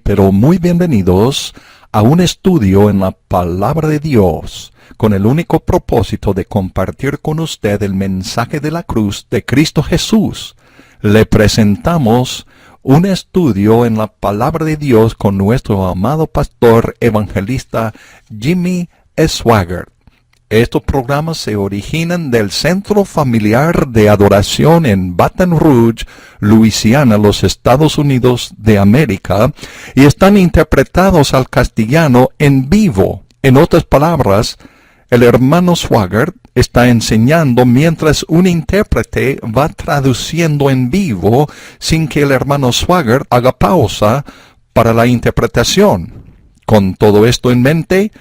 Pero muy bienvenidos a un estudio en la Palabra de Dios, con el único propósito de compartir con usted el mensaje de la cruz de Cristo Jesús. Le presentamos un estudio en la Palabra de Dios con nuestro amado pastor evangelista Jimmy Swaggart. Estos programas se originan del Centro Familiar de Adoración en Baton Rouge, Luisiana, los Estados Unidos de América, y están interpretados al castellano en vivo. En otras palabras, el hermano Swaggart está enseñando mientras un intérprete va traduciendo en vivo sin que el hermano Swaggart haga pausa para la interpretación. Con todo esto en mente,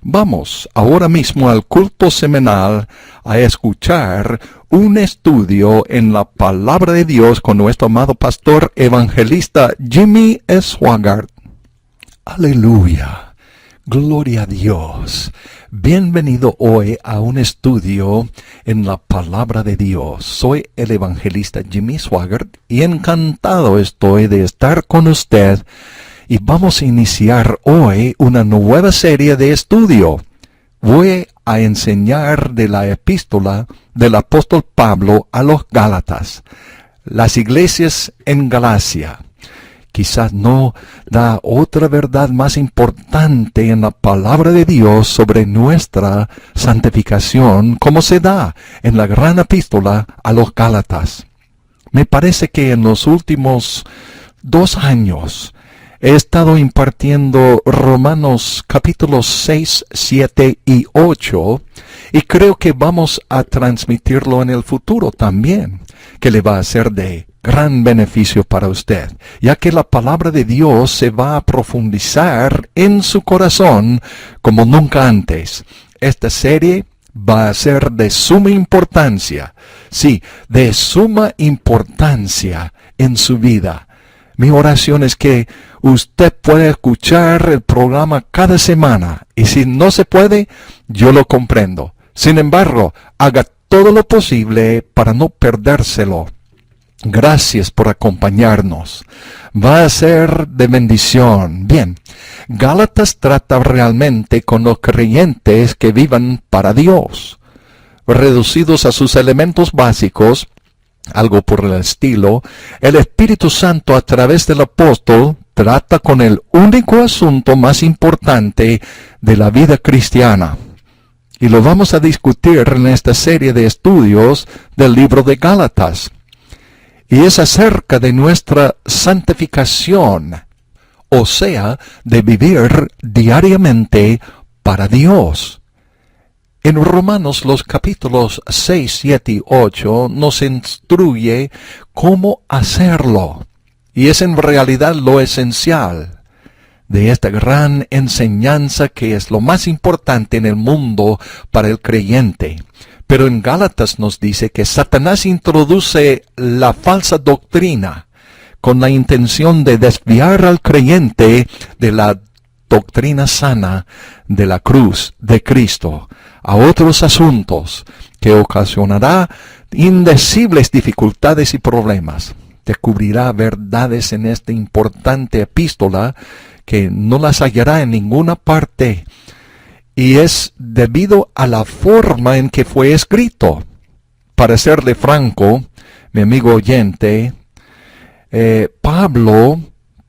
vamos ahora mismo al culto semanal a escuchar un estudio en la Palabra de Dios con nuestro amado pastor evangelista Jimmy Swaggart. Aleluya, gloria a Dios. Bienvenido hoy a un estudio en la Palabra de Dios. Soy el evangelista Jimmy Swaggart y encantado estoy de estar con usted. Y vamos a iniciar hoy una nueva serie de estudio. Voy a enseñar de la epístola del apóstol Pablo a los Gálatas, las iglesias en Galacia. Quizás no da otra verdad más importante en la palabra de Dios sobre nuestra santificación como se da en la gran epístola a los Gálatas. Me parece que en los últimos 2 años he estado impartiendo Romanos capítulos 6, 7 y 8 y creo que vamos a transmitirlo en el futuro también, que le va a ser de gran beneficio para usted, ya que la palabra de Dios se va a profundizar en su corazón como nunca antes. Esta serie va a ser de suma importancia, sí, de suma importancia en su vida. Mi oración es que usted pueda escuchar el programa cada semana, y si no se puede, yo lo comprendo. Sin embargo, haga todo lo posible para no perdérselo. Gracias por acompañarnos. Va a ser de bendición. Bien, Gálatas trata realmente con los creyentes que vivan para Dios. Reducidos a sus elementos básicos, algo por el estilo, el Espíritu Santo a través del apóstol trata con el único asunto más importante de la vida cristiana. Y lo vamos a discutir en esta serie de estudios del libro de Gálatas. Y es acerca de nuestra santificación, o sea, de vivir diariamente para Dios. En Romanos los capítulos 6, 7 y 8 nos instruye cómo hacerlo. Y es en realidad lo esencial de esta gran enseñanza que es lo más importante en el mundo para el creyente. Pero en Gálatas nos dice que Satanás introduce la falsa doctrina con la intención de desviar al creyente de la doctrina sana de la cruz de Cristo a otros asuntos que ocasionará indecibles dificultades y problemas. Descubrirá verdades en esta importante epístola que no las hallará en ninguna parte, y es debido a la forma en que fue escrito. Para serle franco, mi amigo oyente, Pablo,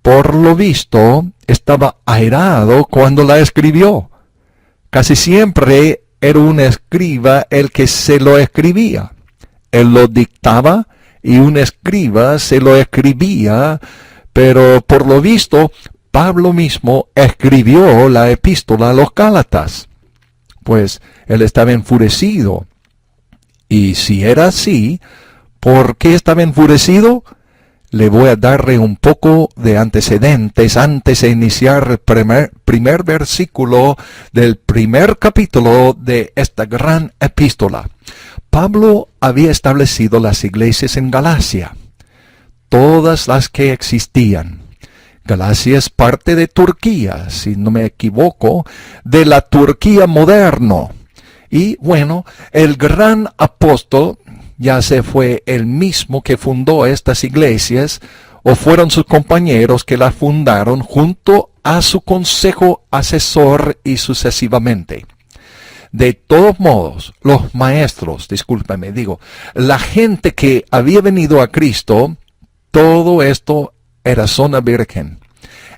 por lo visto, estaba airado cuando la escribió. Casi siempre era un escriba el que se lo escribía. Él lo dictaba y un escriba se lo escribía, pero por lo visto, Pablo mismo escribió la epístola a los Gálatas. Pues él estaba enfurecido. Y si era así, ¿por qué estaba enfurecido? Le voy a darle un poco de antecedentes antes de iniciar el primer versículo del primer capítulo de esta gran epístola. Pablo había establecido las iglesias en Galacia, todas las que existían. Galacia es parte de Turquía, si no me equivoco, de la Turquía moderno. Y bueno, el gran apóstol ya se fue el mismo que fundó estas iglesias, o fueron sus compañeros que la fundaron junto a su consejo asesor y sucesivamente. De todos modos, los maestros, discúlpame, la gente que había venido a Cristo, todo esto era zona virgen.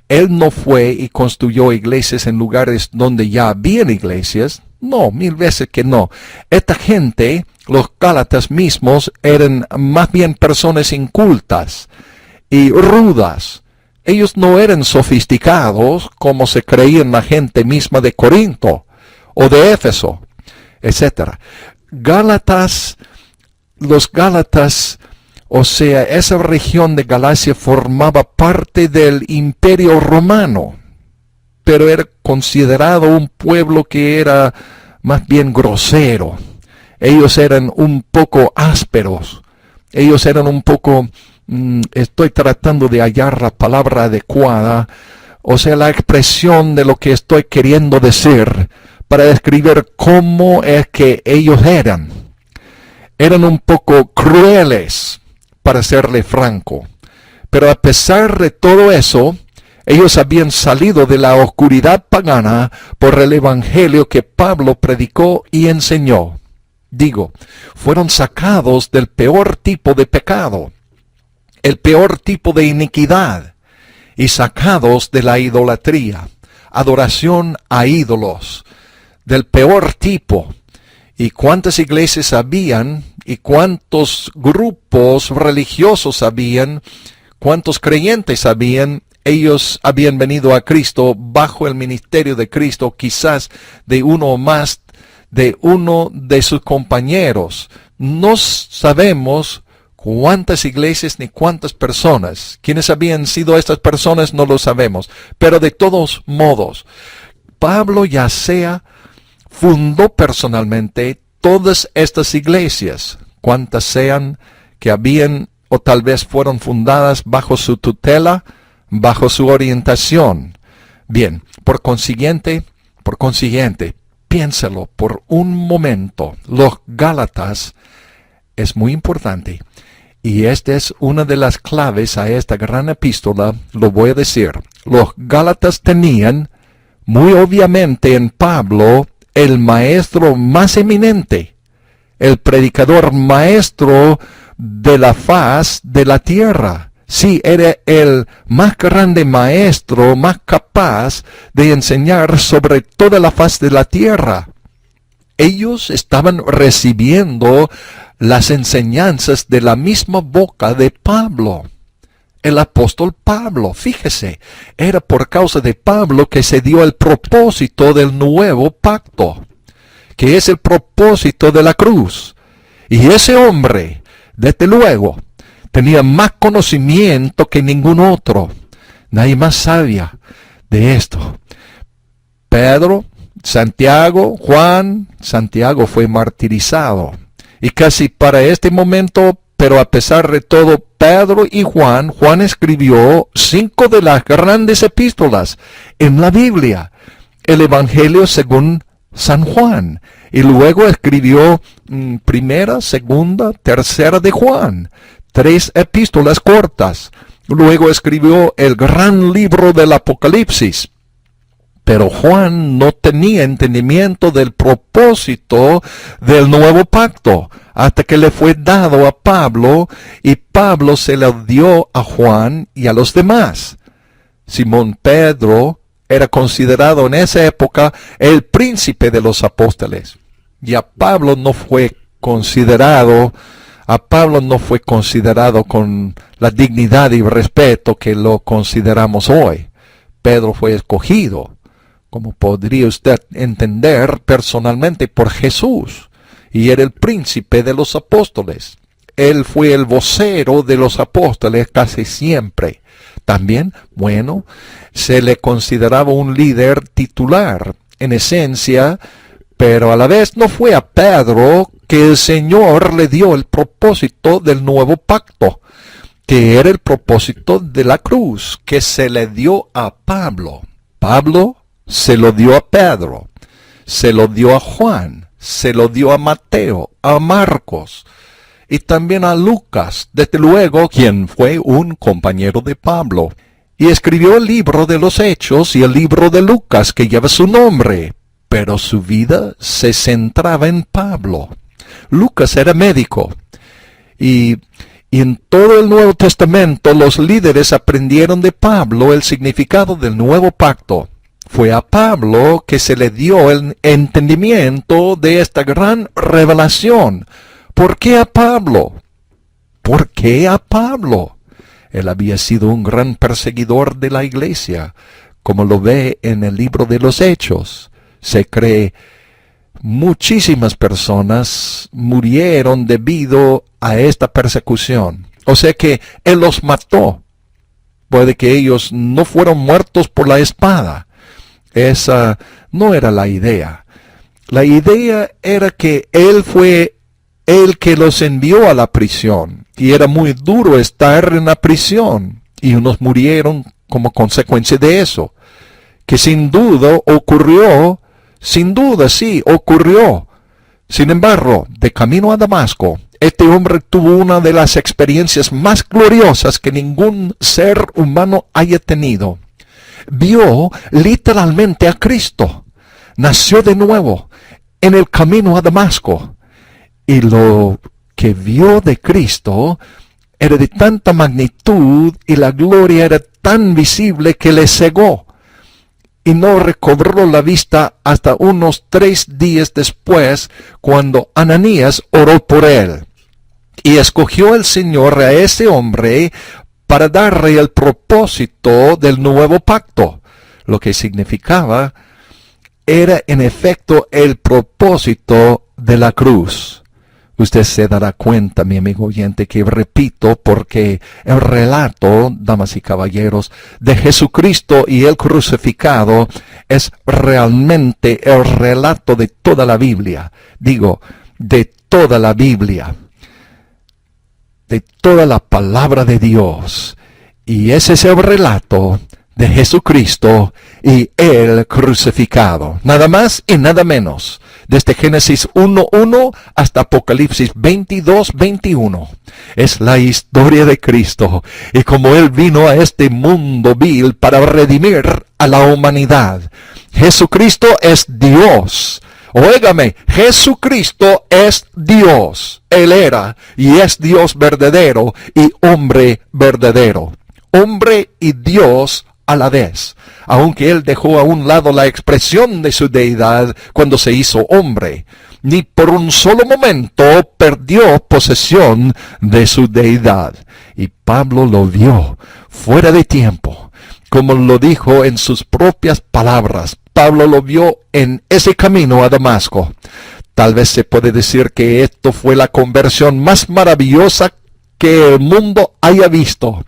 Él no fue y construyó iglesias en lugares donde ya habían iglesias. No, 1000 veces que no. Esta gente, los Gálatas mismos, eran más bien personas incultas y rudas. Ellos no eran sofisticados como se creían la gente misma de Corinto o de Éfeso, etc. Los Gálatas, o sea, esa región de Galacia formaba parte del Imperio Romano, pero era considerado un pueblo que era más bien grosero. Ellos eran un poco ásperos. Ellos eran un poco, estoy tratando de hallar la palabra adecuada, o sea, la expresión de lo que estoy queriendo decir para describir cómo es que ellos eran. Eran un poco crueles, para serle franco. Pero a pesar de todo eso, ellos habían salido de la oscuridad pagana por el evangelio que Pablo predicó y enseñó. Fueron sacados del peor tipo de pecado, el peor tipo de iniquidad, y sacados de la idolatría, adoración a ídolos, del peor tipo. ¿Y cuántas iglesias habían? ¿Y cuántos grupos religiosos habían? ¿Cuántos creyentes habían? Ellos habían venido a Cristo bajo el ministerio de Cristo, quizás de uno o más de uno de sus compañeros. No sabemos cuántas iglesias ni cuántas personas. ¿Quiénes habían sido estas personas? No lo sabemos. Pero de todos modos, Pablo ya sea fundó personalmente todas estas iglesias, cuantas sean que habían o tal vez fueron fundadas bajo su tutela, bajo su orientación. Bien, por consiguiente, piénsalo por un momento. Los Gálatas es muy importante. Y esta es una de las claves a esta gran epístola, lo voy a decir. Los Gálatas tenían, muy obviamente en Pablo, el maestro más eminente, el predicador maestro de la faz de la tierra. Sí, era el más grande maestro, más capaz de enseñar sobre toda la faz de la tierra. Ellos estaban recibiendo las enseñanzas de la misma boca de Pablo. El apóstol Pablo, fíjese, era por causa de Pablo que se dio el propósito del nuevo pacto, que es el propósito de la cruz. Y ese hombre, desde luego, tenía más conocimiento que ningún otro. Nadie más sabía de esto. Pedro, Santiago, Juan, Santiago fue martirizado. Y casi para este momento, pero a pesar de todo, Pedro y Juan escribió 5 de las grandes epístolas en la Biblia. El Evangelio según San Juan. Y luego escribió primera, segunda, tercera de Juan. 3 epístolas cortas. Luego escribió el gran libro del Apocalipsis. Pero Juan no tenía entendimiento del propósito del nuevo pacto, hasta que le fue dado a Pablo, y Pablo se lo dio a Juan y a los demás. Simón Pedro era considerado en esa época el príncipe de los apóstoles. Y a Pablo no fue considerado con la dignidad y respeto que lo consideramos hoy. Pedro fue escogido, como podría usted entender, personalmente por Jesús, y era el príncipe de los apóstoles. Él fue el vocero de los apóstoles casi siempre. También, se le consideraba un líder titular, en esencia, pero a la vez no fue a Pedro que el Señor le dio el propósito del nuevo pacto, que era el propósito de la cruz, que se le dio a Pablo. Pablo se lo dio a Pedro, se lo dio a Juan, se lo dio a Mateo, a Marcos, y también a Lucas, desde luego, quien fue un compañero de Pablo. Y escribió el libro de los Hechos y el libro de Lucas, que lleva su nombre, pero su vida se centraba en Pablo. Lucas era médico, y en todo el Nuevo Testamento los líderes aprendieron de Pablo el significado del nuevo pacto. Fue a Pablo que se le dio el entendimiento de esta gran revelación. ¿Por qué a Pablo? ¿Por qué a Pablo? Él había sido un gran perseguidor de la iglesia, como lo ve en el libro de los Hechos. Se cree muchísimas personas murieron debido a esta persecución. O sea que él los mató. Puede que ellos no fueron muertos por la espada. Esa no era la idea. La idea era que él fue el que los envió a la prisión. Y era muy duro estar en la prisión. Y unos murieron como consecuencia de eso. Que sin duda ocurrió. Sin duda, sí, ocurrió. Sin embargo, de camino a Damasco, este hombre tuvo una de las experiencias más gloriosas que ningún ser humano haya tenido. Vio literalmente a Cristo. Nació de nuevo en el camino a Damasco. Y lo que vio de Cristo era de tanta magnitud y la gloria era tan visible que le cegó. Y no recobró la vista hasta unos 3 días después, cuando Ananías oró por él. Y escogió el Señor a ese hombre para darle el propósito del nuevo pacto. Lo que significaba era en efecto el propósito de la cruz. Usted se dará cuenta, mi amigo oyente, que repito, porque el relato, damas y caballeros, de Jesucristo y el crucificado es realmente el relato de toda la Biblia. Digo, de toda la Biblia, de toda la palabra de Dios. Y ese es el relato de Jesucristo y el crucificado. Nada más y nada menos. Desde Génesis 1:1 hasta Apocalipsis 22:21. Es la historia de Cristo y cómo Él vino a este mundo vil para redimir a la humanidad. Jesucristo es Dios. Óigame, Jesucristo es Dios. Él era y es Dios verdadero y hombre verdadero. Hombre y Dios a la vez, aunque él dejó a un lado la expresión de su deidad cuando se hizo hombre, ni por un solo momento perdió posesión de su deidad. Y Pablo lo vio fuera de tiempo, como lo dijo en sus propias palabras. Pablo lo vio en ese camino a Damasco. Tal vez se puede decir que esto fue la conversión más maravillosa que el mundo haya visto.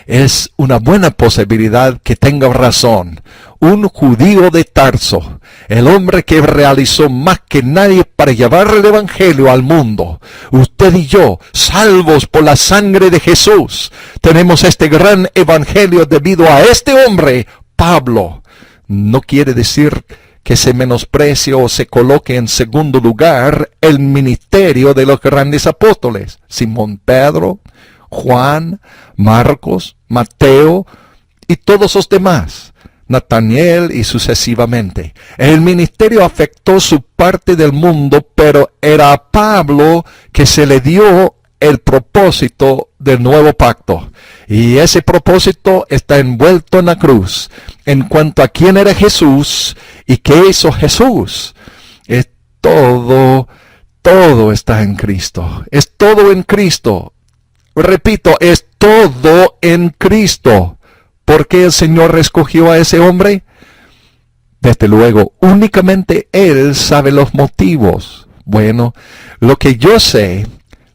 Es una buena posibilidad que tenga razón. Un judío de Tarso, el hombre que realizó más que nadie para llevar el evangelio al mundo. Usted y yo, salvos por la sangre de Jesús, tenemos este gran evangelio debido a este hombre, Pablo. No quiere decir que se menosprecie o se coloque en segundo lugar el ministerio de los grandes apóstoles. Simón Pedro, Juan, Marcos, Mateo y todos los demás, Nataniel y sucesivamente. El ministerio afectó su parte del mundo, pero era a Pablo que se le dio el propósito del nuevo pacto. Y ese propósito está envuelto en la cruz. En cuanto a quién era Jesús y qué hizo Jesús, es todo está en Cristo. Es todo en Cristo. Repito, es todo en Cristo. ¿Por qué el Señor escogió a ese hombre? Desde luego, únicamente Él sabe los motivos. Bueno, lo que yo sé,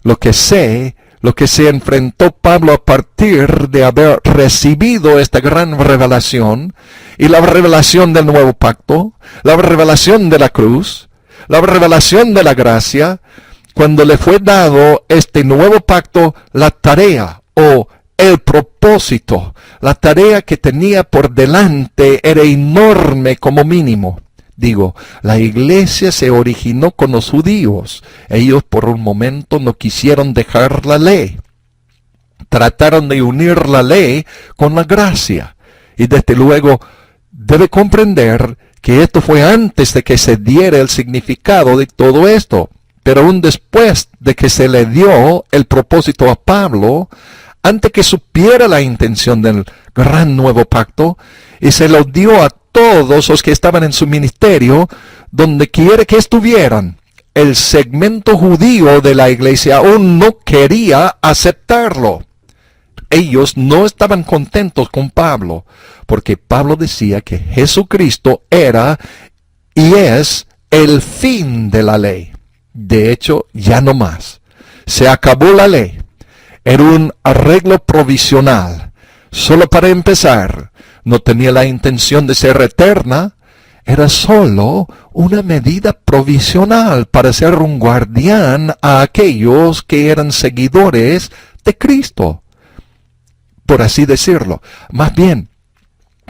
lo que se enfrentó Pablo a partir de haber recibido esta gran revelación, y la revelación del nuevo pacto, la revelación de la cruz, la revelación de la gracia, cuando le fue dado este nuevo pacto, la tarea o el propósito, la tarea que tenía por delante era enorme como mínimo. Digo, la iglesia se originó con los judíos. Ellos por un momento no quisieron dejar la ley. Trataron de unir la ley con la gracia. Y desde luego debe comprender que esto fue antes de que se diera el significado de todo esto. Pero aún después de que se le dio el propósito a Pablo, antes que supiera la intención del gran nuevo pacto, y se lo dio a todos los que estaban en su ministerio, donde quiera que estuvieran, el segmento judío de la iglesia aún no quería aceptarlo. Ellos no estaban contentos con Pablo, porque Pablo decía que Jesucristo era y es el fin de la ley. De hecho, ya no más. Se acabó la ley. Era un arreglo provisional. Solo para empezar, no tenía la intención de ser eterna. Era solo una medida provisional para ser un guardián a aquellos que eran seguidores de Cristo. Por así decirlo. Más bien,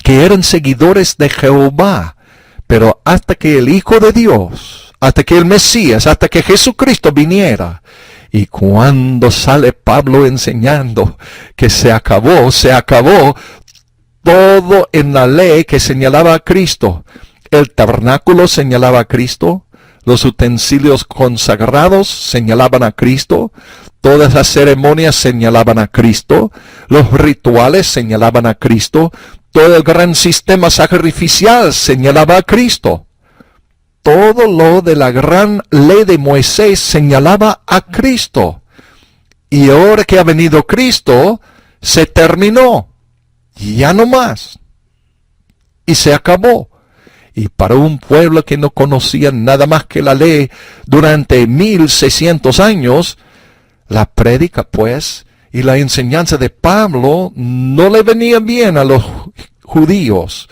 que eran seguidores de Jehová. Pero hasta que el Hijo de Dios, hasta que el Mesías, hasta que Jesucristo viniera. Y cuando sale Pablo enseñando que se acabó todo en la ley que señalaba a Cristo. El tabernáculo señalaba a Cristo, los utensilios consagrados señalaban a Cristo, todas las ceremonias señalaban a Cristo, los rituales señalaban a Cristo, todo el gran sistema sacrificial señalaba a Cristo. Todo lo de la gran ley de Moisés señalaba a Cristo. Y ahora que ha venido Cristo, se terminó. Ya no más. Y se acabó. Y para un pueblo que no conocía nada más que la ley durante 1600 años, la prédica pues y la enseñanza de Pablo no le venía bien a los judíos.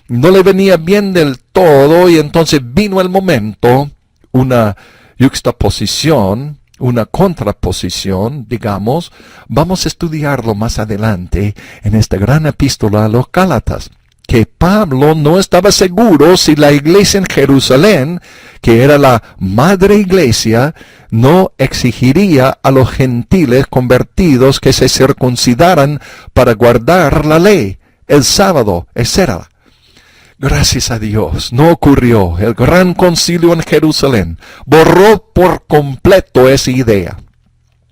No le venía bien del todo, y entonces vino el momento, una yuxtaposición, una contraposición, digamos. Vamos a estudiarlo más adelante en esta gran epístola a los Gálatas, que Pablo no estaba seguro si la iglesia en Jerusalén, que era la madre iglesia, no exigiría a los gentiles convertidos que se circuncidaran para guardar la ley, el sábado, etc. Gracias a Dios, no ocurrió. El gran concilio en Jerusalén borró por completo esa idea.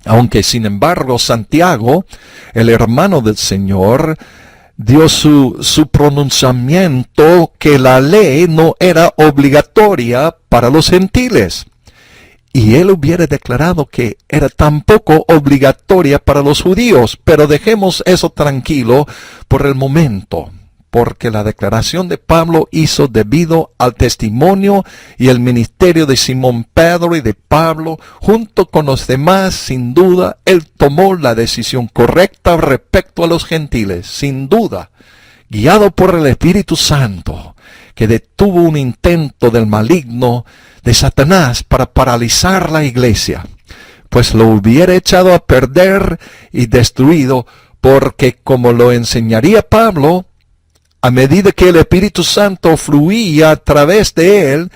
Aunque, sin embargo, Santiago, el hermano del Señor, dio su pronunciamiento que la ley no era obligatoria para los gentiles. Y él hubiera declarado que era tampoco obligatoria para los judíos. Pero dejemos eso tranquilo por el momento, porque la declaración de Pablo hizo debido al testimonio y el ministerio de Simón Pedro y de Pablo, junto con los demás. Sin duda, él tomó la decisión correcta respecto a los gentiles, sin duda, guiado por el Espíritu Santo, que detuvo un intento del maligno de Satanás para paralizar la iglesia, pues lo hubiera echado a perder y destruido, porque como lo enseñaría Pablo, a medida que el Espíritu Santo fluía a través de él,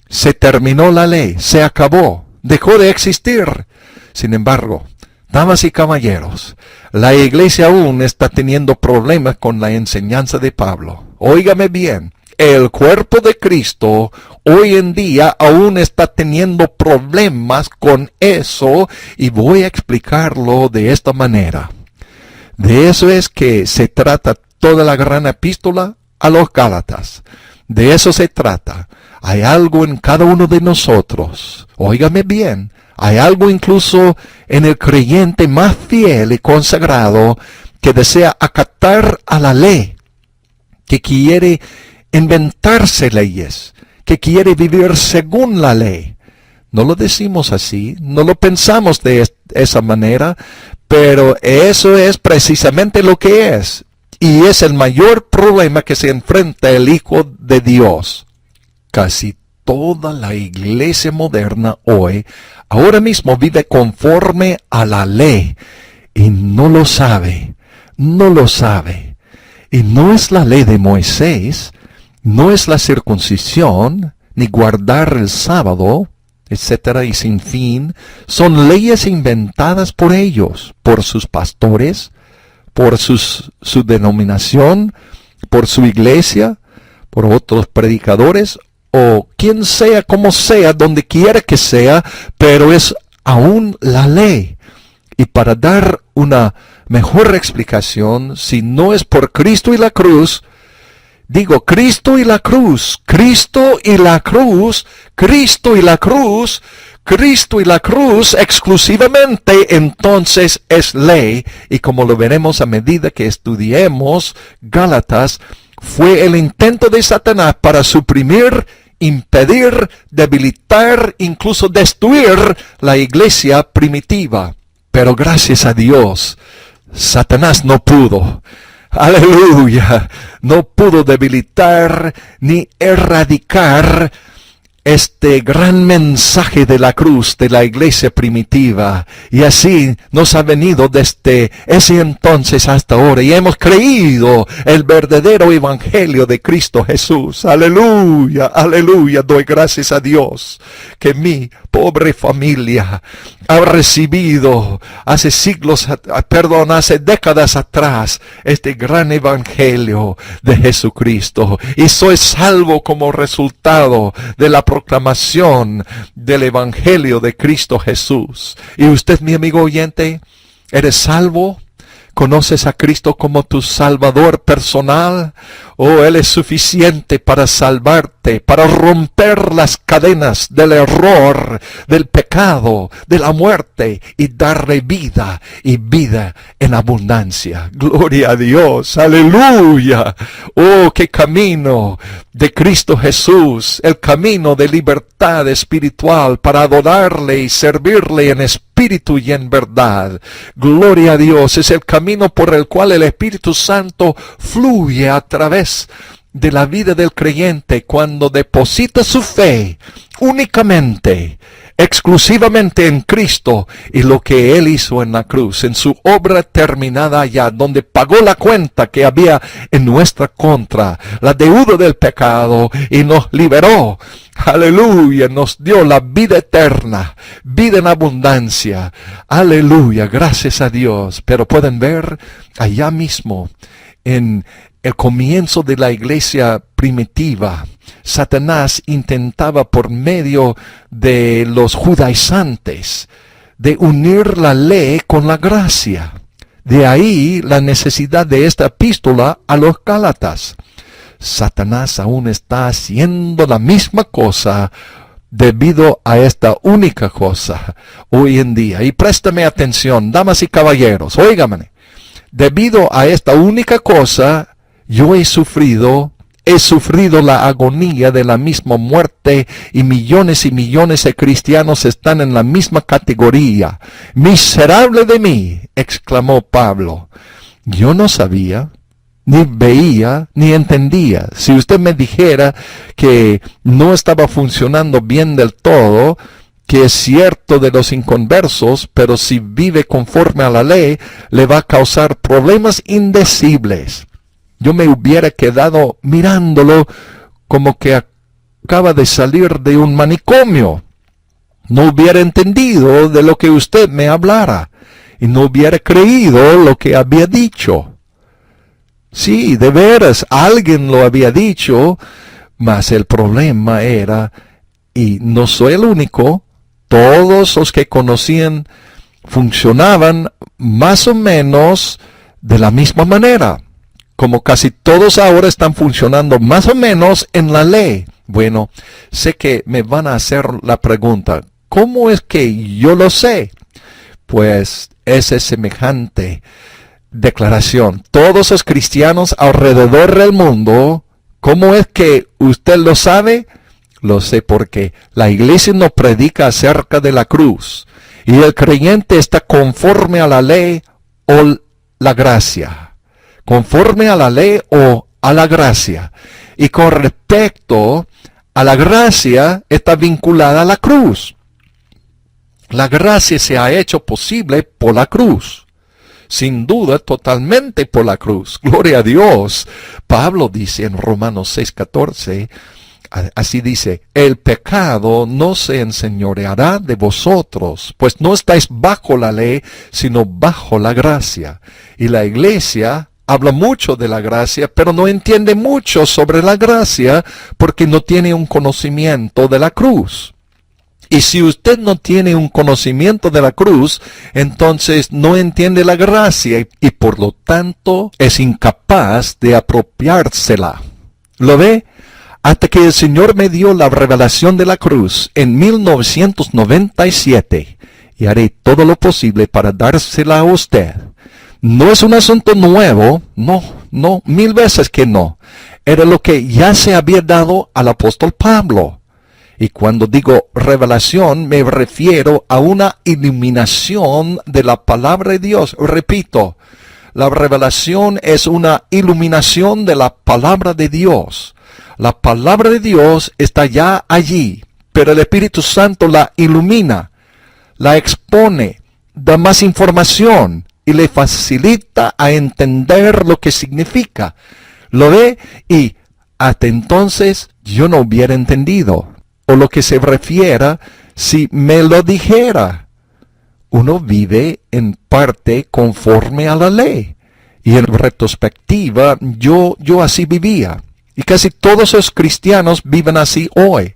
se terminó la ley, se acabó, dejó de existir. Sin embargo, damas y caballeros, la iglesia aún está teniendo problemas con la enseñanza de Pablo. Óigame bien, el cuerpo de Cristo hoy en día aún está teniendo problemas con eso, y voy a explicarlo de esta manera. De eso es que se trata toda la gran epístola a los Gálatas. De eso se trata. Hay algo en cada uno de nosotros. Óigame bien. Hay algo incluso en el creyente más fiel y consagrado que desea acatar a la ley, que quiere inventarse leyes, que quiere vivir según la ley. No lo decimos así, no lo pensamos de esa manera, pero eso es precisamente lo que es. Y es el mayor problema que se enfrenta el Hijo de Dios. Casi toda la iglesia moderna hoy, ahora mismo vive conforme a la ley, y no lo sabe, no lo sabe. Y no es la ley de Moisés, no es la circuncisión, ni guardar el sábado, etcétera, y sin fin, son leyes inventadas por ellos, por sus pastores, por su denominación, por su iglesia, por otros predicadores, o quien sea, como sea, donde quiera que sea, pero es aún la ley. Y para dar una mejor explicación, si no es por Cristo y la cruz, digo, Cristo y la cruz, Cristo y la cruz, Cristo y la cruz, Cristo y la cruz exclusivamente, entonces es ley. Y como lo veremos a medida que estudiemos Gálatas, fue el intento de Satanás para suprimir, impedir, debilitar, incluso destruir la iglesia primitiva. Pero gracias a Dios, Satanás no pudo. Aleluya, no pudo debilitar ni erradicar este gran mensaje de la cruz de la iglesia primitiva. Y así nos ha venido desde ese entonces hasta ahora. Y hemos creído el verdadero evangelio de Cristo Jesús. Aleluya, aleluya. Doy gracias a Dios que mi pobre familia ha recibido hace hace décadas atrás este gran evangelio de Jesucristo. Y soy salvo como resultado de la proclamación del evangelio de Cristo Jesús. Y usted, mi amigo oyente, ¿eres salvo? ¿Conoces a Cristo como tu Salvador personal? ¿O Él es suficiente para salvarte, para romper las cadenas del error, del pecado, de la muerte y darle vida y vida en abundancia? Gloria a Dios, aleluya. Oh, qué camino de Cristo Jesús, el camino de libertad espiritual para adorarle y servirle en espíritu y en verdad. Gloria a Dios, es el camino por el cual el Espíritu Santo fluye a través de la vida del creyente cuando deposita su fe únicamente, exclusivamente en Cristo y lo que Él hizo en la cruz, en su obra terminada allá, donde pagó la cuenta que había en nuestra contra, la deuda del pecado, y nos liberó. Aleluya, nos dio la vida eterna, vida en abundancia. Aleluya, gracias a Dios. Pero pueden ver allá mismo, en el comienzo de la iglesia primitiva, Satanás intentaba por medio de los judaizantes de unir la ley con la gracia. De ahí la necesidad de esta epístola a los Gálatas. Satanás aún está haciendo la misma cosa debido a esta única cosa hoy en día. Y préstame atención, damas y caballeros, óigame. Debido a esta única cosa, yo he sufrido la agonía de la misma muerte, y millones de cristianos están en la misma categoría. Miserable de mí, exclamó Pablo. Yo no sabía, ni veía, ni entendía. Si usted me dijera que no estaba funcionando bien del todo, que es cierto de los inconversos, pero si vive conforme a la ley, le va a causar problemas indecibles. Yo me hubiera quedado mirándolo como que acaba de salir de un manicomio. No hubiera entendido de lo que usted me hablara, y no hubiera creído lo que había dicho. Sí, de veras, alguien lo había dicho, mas el problema era, y no soy el único, todos los que conocían funcionaban más o menos de la misma manera, como casi todos ahora están funcionando más o menos en la ley. Bueno, sé que me van a hacer la pregunta, ¿cómo es que yo lo sé? Pues es semejante declaración. Todos los cristianos alrededor del mundo, ¿cómo es que usted lo sabe? Lo sé porque la iglesia no predica acerca de la cruz, y el creyente está conforme a la ley o la gracia. Conforme a la ley o a la gracia. Y con respecto a la gracia, está vinculada a la cruz. La gracia se ha hecho posible por la cruz. sin duda, totalmente por la cruz. Gloria a Dios. Pablo dice en Romanos 6:14, así dice, el pecado no se enseñoreará de vosotros, pues no estáis bajo la ley, sino bajo la gracia. Y la iglesia habla mucho de la gracia, pero no entiende mucho sobre la gracia porque no tiene un conocimiento de la cruz. Y si usted no tiene un conocimiento de la cruz, entonces no entiende la gracia y por lo tanto es incapaz de apropiársela. ¿Lo ve? Hasta que el Señor me dio la revelación de la cruz en 1997 y haré todo lo posible para dársela a usted. No es un asunto nuevo, no, 1000 veces que no. Era lo que ya se había dado al apóstol Pablo. Y cuando digo revelación, me refiero a una iluminación de la palabra de Dios. Repito, la revelación es una iluminación de la palabra de Dios. La palabra de Dios está ya allí, pero el Espíritu Santo la ilumina, la expone, da más información y le facilita a entender lo que significa. ¿Lo ve? Y hasta entonces yo no hubiera entendido, o lo que se refiera si me lo dijera. Uno vive en parte conforme a la ley, y en retrospectiva yo así vivía. Y casi todos los cristianos viven así hoy.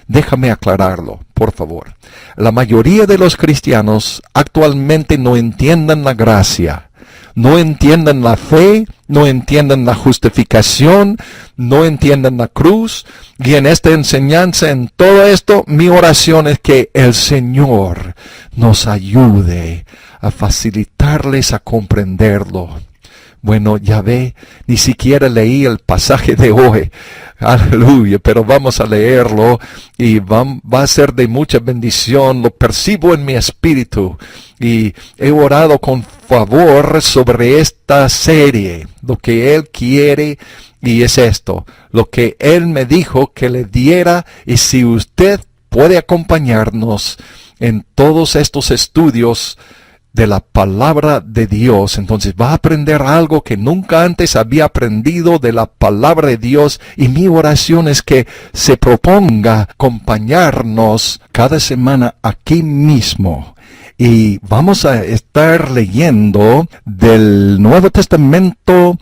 Déjame aclararlo, por favor. La mayoría de los cristianos actualmente no entienden la gracia, no entienden la fe, no entienden la justificación, no entienden la cruz. Y en esta enseñanza, en todo esto, mi oración es que el Señor nos ayude a facilitarles a comprenderlo. Bueno, ya ve, ni siquiera leí el pasaje de hoy. Aleluya, pero vamos a leerlo y va a ser de mucha bendición. Lo percibo en mi espíritu y he orado con favor sobre esta serie. Lo que Él quiere y es esto, lo que Él me dijo que le diera, y si usted puede acompañarnos en todos estos estudios de la palabra de Dios, entonces va a aprender algo que nunca antes había aprendido de la palabra de Dios. Y mi oración es que se proponga acompañarnos cada semana aquí mismo. Y vamos a estar leyendo del Nuevo Testamento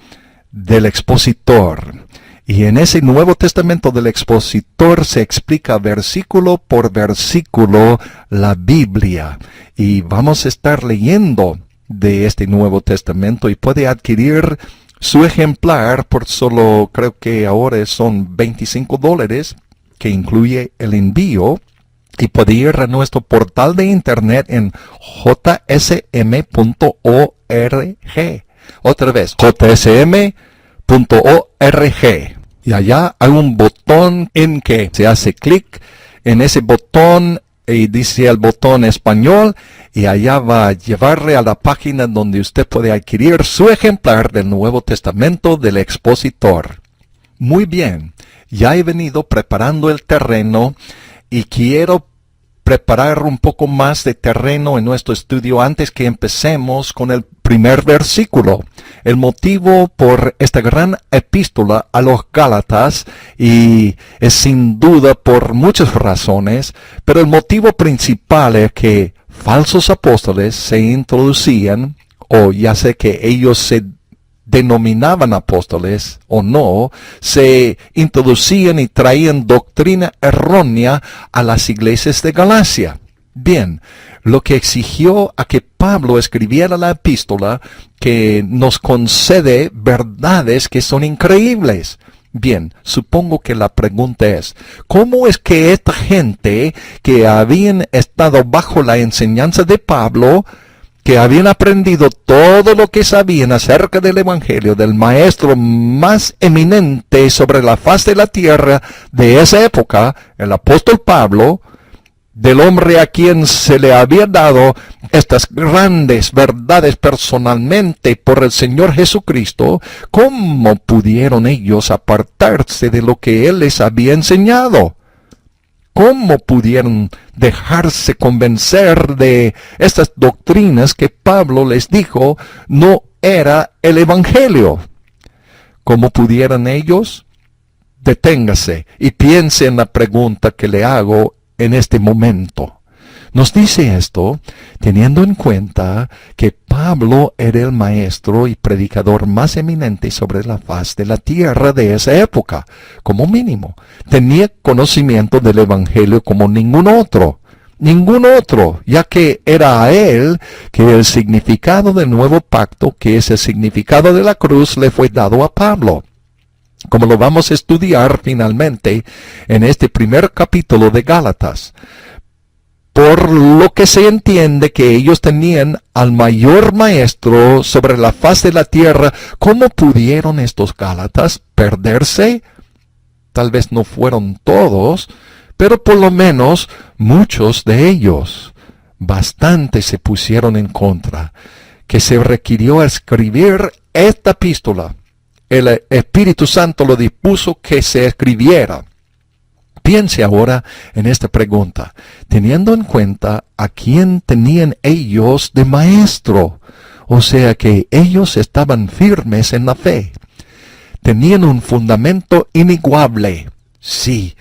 del Expositor. Y en ese Nuevo Testamento del Expositor se explica versículo por versículo la Biblia. Y vamos a estar leyendo de este Nuevo Testamento y puede adquirir su ejemplar por solo, creo que ahora son $25, que incluye el envío. Y puede ir a nuestro portal de internet en jsm.org. Otra vez, jsm.org. Y allá hay un botón en que se hace clic en ese botón y dice el botón español, y allá va a llevarle a la página donde usted puede adquirir su ejemplar del Nuevo Testamento del Expositor. Muy bien, ya he venido preparando el terreno y quiero preparar un poco más de terreno en nuestro estudio antes que empecemos con el primer versículo. El motivo por esta gran epístola a los Gálatas, y es sin duda por muchas razones, pero el motivo principal es que falsos apóstoles se introducían, o ya sé que ellos se denominaban apóstoles o no, se introducían y traían doctrina errónea a las iglesias de Galacia. Bien, lo que exigió a que Pablo escribiera la epístola que nos concede verdades que son increíbles. Bien, supongo que la pregunta es, ¿cómo es que esta gente que habían estado bajo la enseñanza de Pablo, que habían aprendido todo lo que sabían acerca del Evangelio del maestro más eminente sobre la faz de la tierra de esa época, el apóstol Pablo, del hombre a quien se le había dado estas grandes verdades personalmente por el Señor Jesucristo, cómo pudieron ellos apartarse de lo que Él les había enseñado? ¿Cómo pudieron dejarse convencer de estas doctrinas que Pablo les dijo no era el Evangelio? ¿Cómo pudieran ellos? Deténgase y piense en la pregunta que le hago en este momento. Nos dice esto teniendo en cuenta que Pablo era el maestro y predicador más eminente sobre la faz de la tierra de esa época, como mínimo. Tenía conocimiento del Evangelio como ningún otro, ya que era a él que el significado del nuevo pacto, que es el significado de la cruz, le fue dado a Pablo, como lo vamos a estudiar finalmente en este primer capítulo de Gálatas. Por lo que se entiende que ellos tenían al mayor maestro sobre la faz de la tierra, ¿cómo pudieron estos Gálatas perderse? Tal vez no fueron todos, pero por lo menos muchos de ellos. Bastante se pusieron en contra, que se requirió escribir esta epístola. El Espíritu Santo lo dispuso que se escribiera. Piense ahora en esta pregunta, teniendo en cuenta a quién tenían ellos de maestro, o sea que ellos estaban firmes en la fe. Tenían un fundamento inigualable. Sí,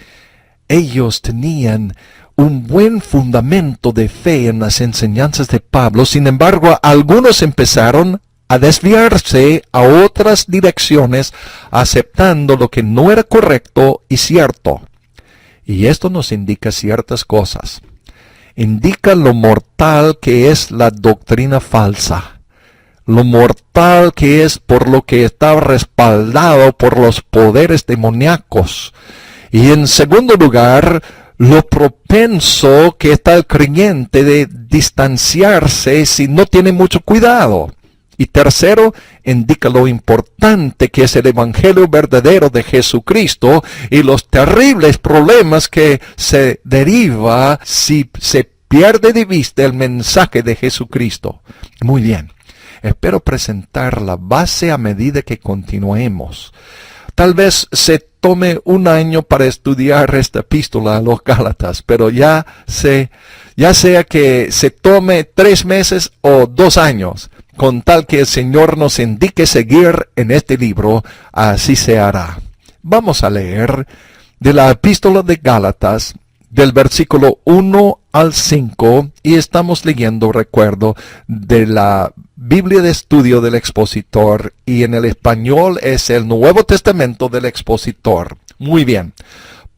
ellos tenían un buen fundamento de fe en las enseñanzas de Pablo. Sin embargo, algunos empezaron a desviarse a otras direcciones, aceptando lo que no era correcto y cierto. Y esto nos indica ciertas cosas. Indica lo mortal que es la doctrina falsa. Lo mortal que es por lo que está respaldado por los poderes demoníacos. Y en segundo lugar, lo propenso que está el creyente de distanciarse si no tiene mucho cuidado. Y tercero, indica lo importante que es el Evangelio verdadero de Jesucristo y los terribles problemas que se deriva si se pierde de vista el mensaje de Jesucristo. Muy bien, espero presentar la base a medida que continuemos. Tal vez se tome un año para estudiar esta epístola a los Gálatas, pero ya sea que se tome 3 meses o 2 años, con tal que el Señor nos indique seguir en este libro, así se hará. Vamos a leer de la epístola de Gálatas, del versículo 1 al 5, y estamos leyendo, recuerdo, de la Biblia de Estudio del Expositor, y en el español es el Nuevo Testamento del Expositor. Muy bien.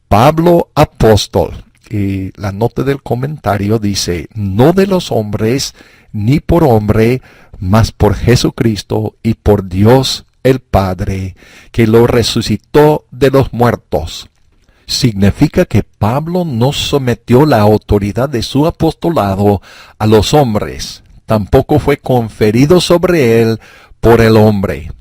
Pablo, apóstol. Y la nota del comentario dice, no de los hombres, ni por hombre, mas por Jesucristo y por Dios el Padre, que lo resucitó de los muertos. Significa que Pablo no sometió la autoridad de su apostolado a los hombres, tampoco fue conferido sobre él por el hombre.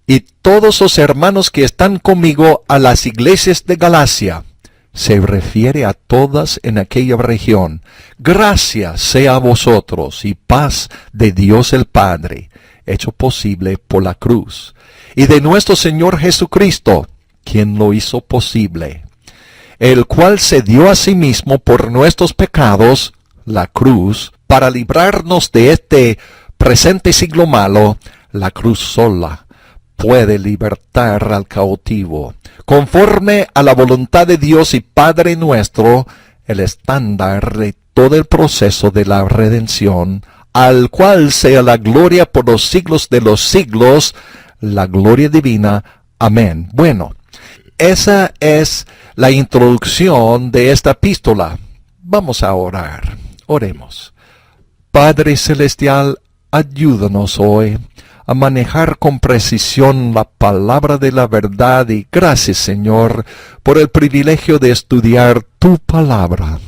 Y todos los hermanos que están conmigo a las iglesias de Galacia, se refiere a todas en aquella región. Gracia sea a vosotros y paz de Dios el Padre, hecho posible por la cruz, y de nuestro Señor Jesucristo, quien lo hizo posible, el cual se dio a sí mismo por nuestros pecados, la cruz, para librarnos de este presente siglo malo. La cruz sola puede libertar al cautivo, conforme a la voluntad de Dios y Padre nuestro, el estándar de todo el proceso de la redención, al cual sea la gloria por los siglos de los siglos, la gloria divina. Amén. Bueno, esa es la introducción de esta epístola. Vamos a orar. Oremos. Padre Celestial, ayúdanos hoy a manejar con precisión la palabra de la verdad, y gracias, Señor, por el privilegio de estudiar tu palabra.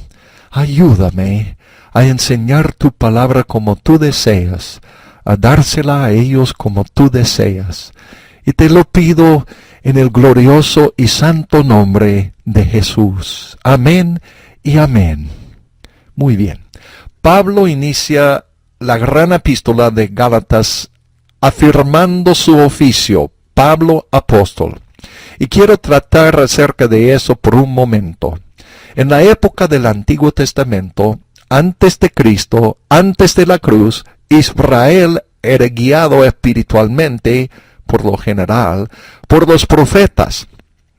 Ayúdame a enseñar tu palabra como tú deseas, a dársela a ellos como tú deseas. Y te lo pido en el glorioso y santo nombre de Jesús. Amén y amén. Muy bien. Pablo inicia la gran epístola de Gálatas afirmando su oficio, Pablo apóstol. Y quiero tratar acerca de eso por un momento. En la época del Antiguo Testamento, antes de Cristo, antes de la cruz, Israel era guiado espiritualmente, por lo general, por los profetas.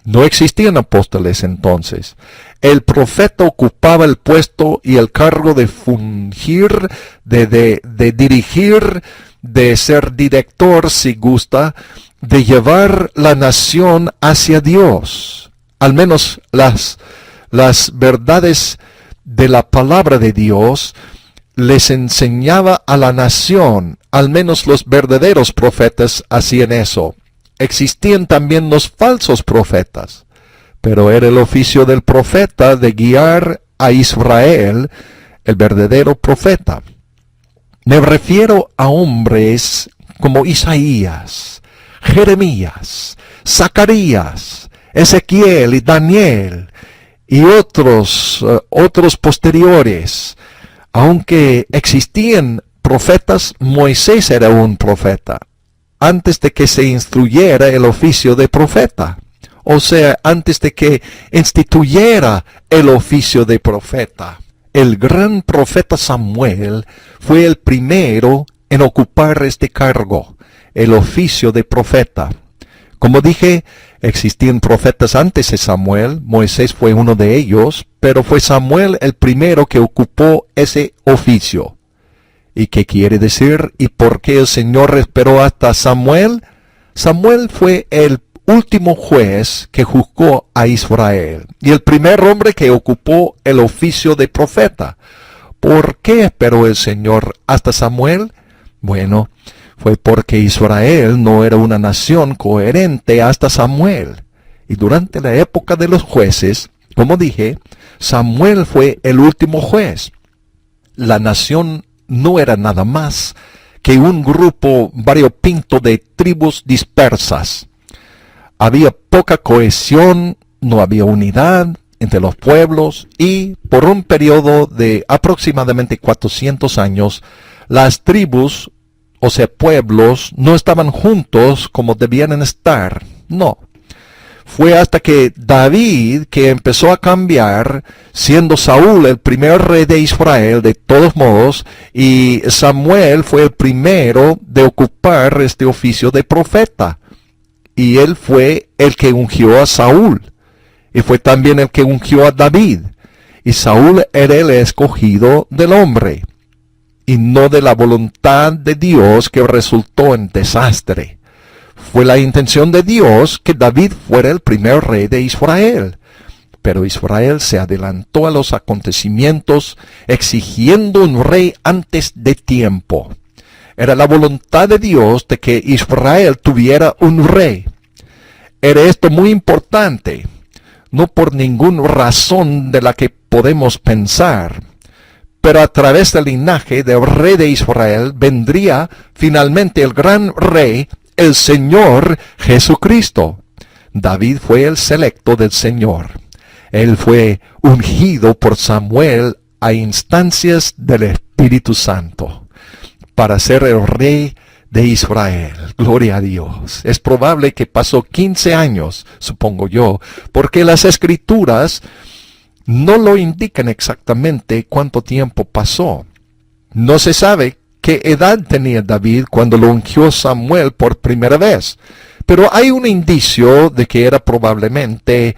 No existían apóstoles entonces. El profeta ocupaba el puesto y el cargo de fungir, de dirigir, de ser director, si gusta, de llevar la nación hacia Dios. Al menos las verdades de la palabra de Dios les enseñaba a la nación. Al menos los verdaderos profetas hacían eso. Existían también los falsos profetas, pero era el oficio del profeta de guiar a Israel, el verdadero profeta. Me refiero a hombres como Isaías, Jeremías, Zacarías, Ezequiel y Daniel y otros posteriores. Aunque existían profetas, Moisés era un profeta, antes de que se instruyera el oficio de profeta. O sea, antes de que instituyera el oficio de profeta. El gran profeta Samuel fue el primero en ocupar este cargo, el oficio de profeta. Como dije, existían profetas antes de Samuel, Moisés fue uno de ellos, pero fue Samuel el primero que ocupó ese oficio. ¿Y qué quiere decir? ¿Y por qué el Señor esperó hasta Samuel? Samuel fue el último juez que juzgó a Israel y el primer hombre que ocupó el oficio de profeta. ¿Por qué esperó el Señor hasta Samuel? Bueno, fue porque Israel no era una nación coherente hasta Samuel. Y durante la época de los jueces, como dije, Samuel fue el último juez. La nación no era nada más que un grupo variopinto de tribus dispersas. Había poca cohesión, no había unidad entre los pueblos y por un periodo de aproximadamente 400 años, las tribus, o sea, pueblos, no estaban juntos como debían estar. No. Fue hasta que David, que empezó a cambiar, siendo Saúl el primer rey de Israel, de todos modos, y Samuel fue el primero de ocupar este oficio de profeta. Y él fue el que ungió a Saúl, y fue también el que ungió a David. Y Saúl era el escogido del hombre, y no de la voluntad de Dios que resultó en desastre. Fue la intención de Dios que David fuera el primer rey de Israel. Pero Israel se adelantó a los acontecimientos exigiendo un rey antes de tiempo. Era la voluntad de Dios de que Israel tuviera un rey. Era esto muy importante, no por ninguna razón de la que podemos pensar, pero a través del linaje del rey de Israel vendría finalmente el gran rey, el Señor Jesucristo. David fue el selecto del Señor. Él fue ungido por Samuel a instancias del Espíritu Santo para ser el rey de Israel. Gloria a Dios. Es probable que pasó 15 años, supongo yo, porque las Escrituras no lo indican exactamente cuánto tiempo pasó. No se sabe qué edad tenía David cuando lo ungió Samuel por primera vez, pero hay un indicio de que era probablemente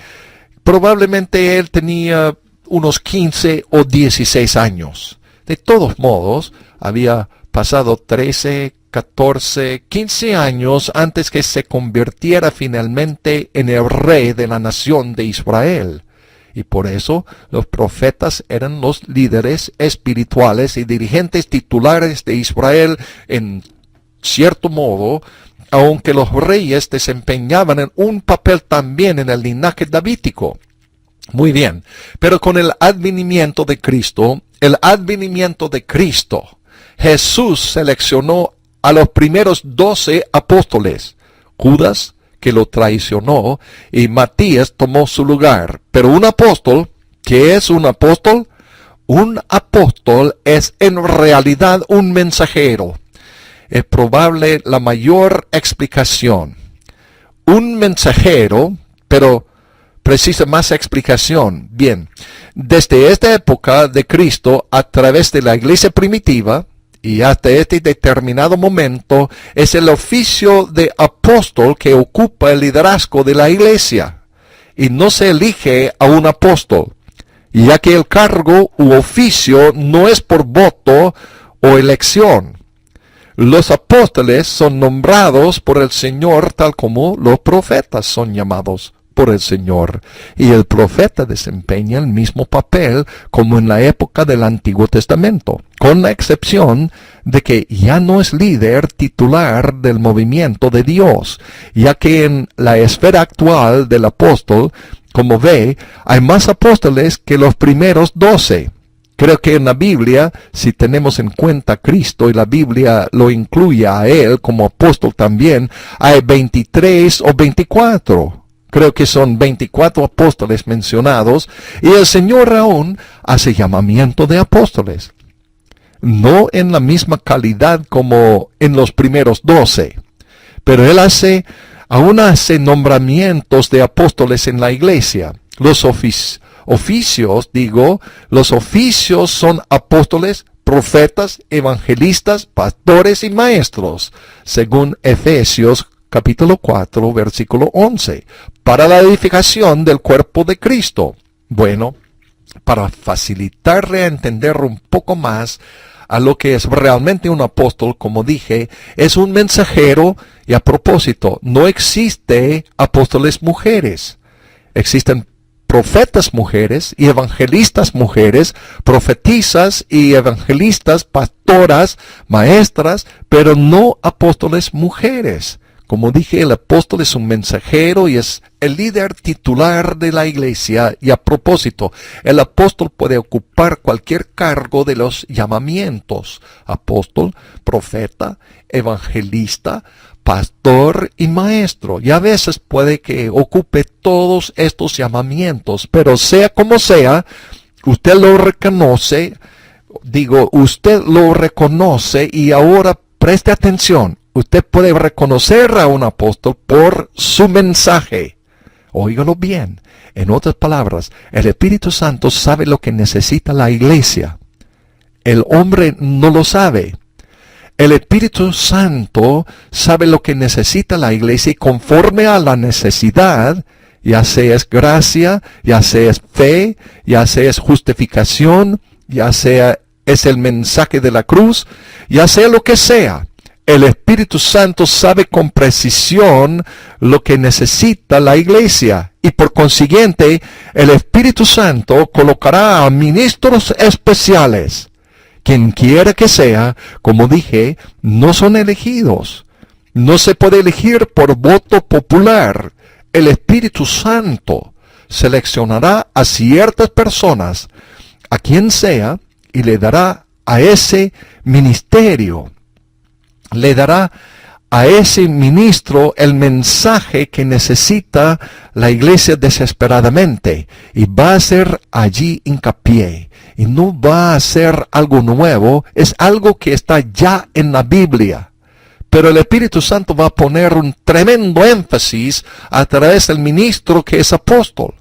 él tenía unos 15 o 16 años. De todos modos, había pasado 13, 14, 15 años antes que se convirtiera finalmente en el rey de la nación de Israel. Y por eso los profetas eran los líderes espirituales y dirigentes titulares de Israel en cierto modo, aunque los reyes desempeñaban un papel también en el linaje davídico. Muy bien, pero con el advenimiento de Cristo, Jesús seleccionó a los primeros 12 apóstoles. Judas, que lo traicionó, y Matías tomó su lugar. Pero un apóstol, ¿qué es un apóstol? Un apóstol es en realidad un mensajero. Es probable la mayor explicación. Un mensajero, pero precisa más explicación. Bien, desde esta época de Cristo, a través de la iglesia primitiva, y hasta este determinado momento, es el oficio de apóstol que ocupa el liderazgo de la iglesia. Y no se elige a un apóstol, ya que el cargo u oficio no es por voto o elección. Los apóstoles son nombrados por el Señor tal como los profetas son llamados por el Señor. Y el profeta desempeña el mismo papel como en la época del Antiguo Testamento, con la excepción de que ya no es líder titular del movimiento de Dios, ya que en la esfera actual del apóstol, como ve, hay más apóstoles que los primeros 12. Creo que en la Biblia, si tenemos en cuenta a Cristo y la Biblia lo incluye a Él como apóstol también, hay 23 o 24. Creo que son 24 apóstoles mencionados, y el Señor aún hace llamamiento de apóstoles. No en la misma calidad como en los primeros 12, pero Él aún hace nombramientos de apóstoles en la iglesia. Los oficios son apóstoles, profetas, evangelistas, pastores y maestros, según Efesios capítulo 4, versículo 11, para la edificación del cuerpo de Cristo. Bueno, para facilitarle a entender un poco más a lo que es realmente un apóstol, como dije, es un mensajero, y a propósito, no existe apóstoles mujeres. Existen profetas mujeres y evangelistas mujeres, profetisas y evangelistas, pastoras, maestras, pero no apóstoles mujeres. Como dije, el apóstol es un mensajero y es el líder titular de la iglesia. Y a propósito, el apóstol puede ocupar cualquier cargo de los llamamientos: apóstol, profeta, evangelista, pastor y maestro. Y a veces puede que ocupe todos estos llamamientos, pero sea como sea, usted lo reconoce, y ahora preste atención. Usted puede reconocer a un apóstol por su mensaje. Óigalo bien. En otras palabras, el Espíritu Santo sabe lo que necesita la iglesia. El hombre no lo sabe. El Espíritu Santo sabe lo que necesita la iglesia, y conforme a la necesidad, ya sea es gracia, ya sea es fe, ya sea es justificación, ya sea es el mensaje de la cruz, ya sea lo que sea, el Espíritu Santo sabe con precisión lo que necesita la iglesia, y por consiguiente el Espíritu Santo colocará a ministros especiales. Quien quiera que sea, como dije, no son elegidos. No se puede elegir por voto popular. El Espíritu Santo seleccionará a ciertas personas, a quien sea, y le dará a ese ministerio, le dará a ese ministro el mensaje que necesita la iglesia desesperadamente, y va a hacer allí hincapié. Y no va a ser algo nuevo, es algo que está ya en la Biblia. Pero el Espíritu Santo va a poner un tremendo énfasis a través del ministro que es apóstol,